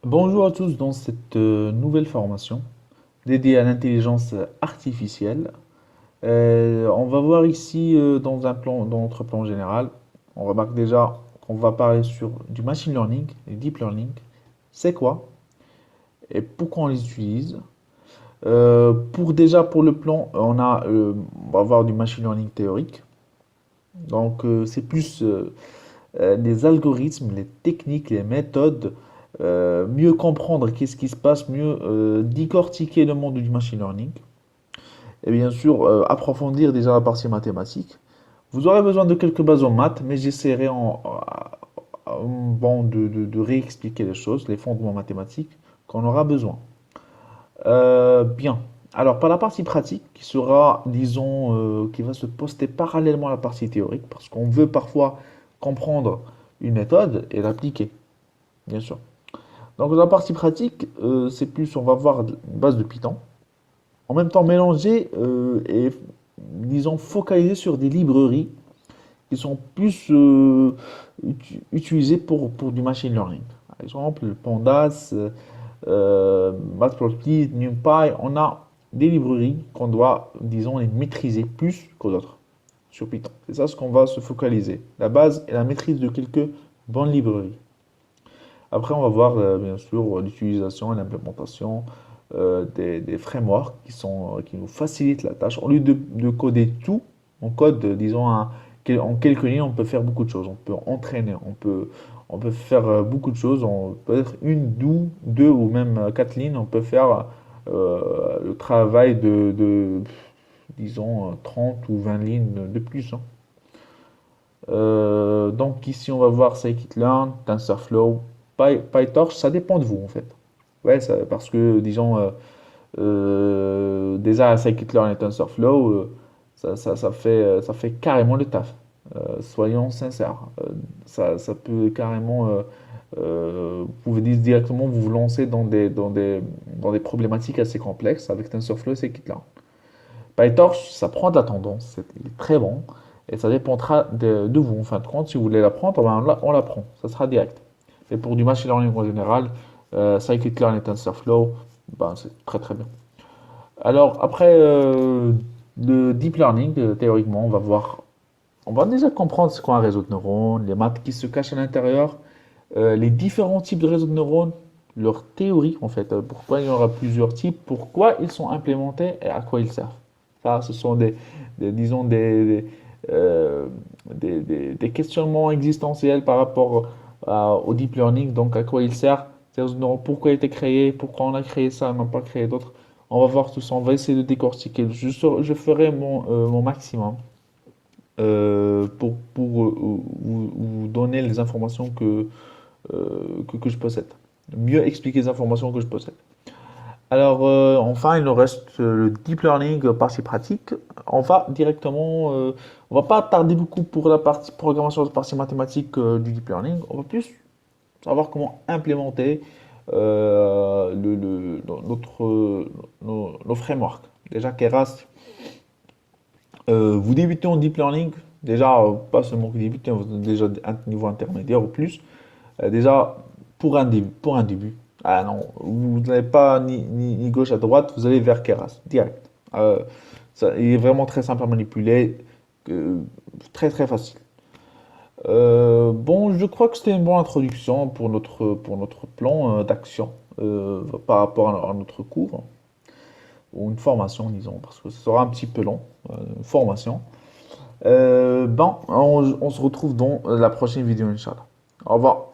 Bonjour à tous dans cette nouvelle formation dédiée à l'intelligence artificielle. On va voir ici dans notre plan général, on remarque déjà qu'on va parler sur du machine learning et deep learning. C'est quoi et pourquoi on les utilise? Pour le plan, on va voir du machine learning théorique. C'est plus les algorithmes, les techniques, les méthodes, mieux comprendre qu'est-ce qui se passe, mieux décortiquer le monde du machine learning. Et bien sûr, approfondir déjà la partie mathématique. Vous aurez besoin de quelques bases en maths, mais j'essaierai de réexpliquer les choses, les fondements mathématiques qu'on aura besoin. Bien. Alors, par la partie pratique, qui sera, disons, qui va se poster parallèlement à la partie théorique, parce qu'on veut parfois comprendre une méthode et l'appliquer, bien sûr. Donc, dans la partie pratique, c'est plus, on va voir une base de Python. En même temps, mélanger et, disons, focaliser sur des librairies qui sont plus utilisées pour du machine learning. Par exemple, Pandas, Matplotlib, NumPy, on a des librairies qu'on doit, disons, les maîtriser plus que d'autres sur Python. C'est ça ce qu'on va se focaliser. La base et la maîtrise de quelques bonnes librairies. Après, on va voir bien sûr l'utilisation et l'implémentation des frameworks qui nous facilitent la tâche. Au lieu de coder tout, on code, disons, en quelques lignes, on peut faire beaucoup de choses. On peut entraîner, on peut faire beaucoup de choses. On peut être une, deux ou même quatre lignes. On peut faire le travail disons, 30 ou 20 lignes de plus, hein. Donc ici, on va voir Scikit-learn, TensorFlow, PyTorch, ça dépend de vous en fait. Ouais, parce que disons, déjà Scikit-learn et TensorFlow, ça fait carrément le taf. Soyons sincères. Ça peut carrément, vous pouvez directement vous lancer dans des problématiques assez complexes avec TensorFlow et Scikit-learn. PyTorch, ça prend de la tendance, il est très bon, et ça dépendra de vous en fin de compte. Si vous voulez l'apprendre, ben on l'apprend, ça sera direct. Mais pour du machine learning en général, Scikit-learn et TensorFlow, ben, c'est très très bien. Alors après le deep learning, théoriquement, on va déjà comprendre ce qu'est un réseau de neurones, les maths qui se cachent à l'intérieur, les différents types de réseaux de neurones, leur théorie en fait, pourquoi il y aura plusieurs types, pourquoi ils sont implémentés et à quoi ils servent. Ça, ce sont disons, des questionnements existentiels par rapport au deep learning, donc à quoi il sert, ces réseaux de neurones, pourquoi il a été créé, pourquoi on a créé ça, on n'a pas créé d'autres. On va voir tout ça, on va essayer de décortiquer. Je ferai mon maximum vous donner les informations que je possède. Mieux expliquer les informations que je possède. Alors, enfin, il nous reste le deep learning partie pratique. On va pas tarder beaucoup pour la partie programmation, la partie mathématique du deep learning. On va plus savoir comment implémenter nos frameworks. Déjà, Keras, vous débutez en deep learning, déjà, pas seulement que débutez, vous êtes déjà un niveau intermédiaire ou plus. Déjà, pour un début, ah non, vous n'avez pas ni gauche à droite, vous allez vers Keras, direct. Il est vraiment très simple à manipuler, très très facile. Bon, je crois que c'était une bonne introduction pour notre plan d'action par rapport à notre cours, ou une formation, disons, parce que ce sera un petit peu long, une formation. On se retrouve dans la prochaine vidéo, Inch'Allah. Au revoir.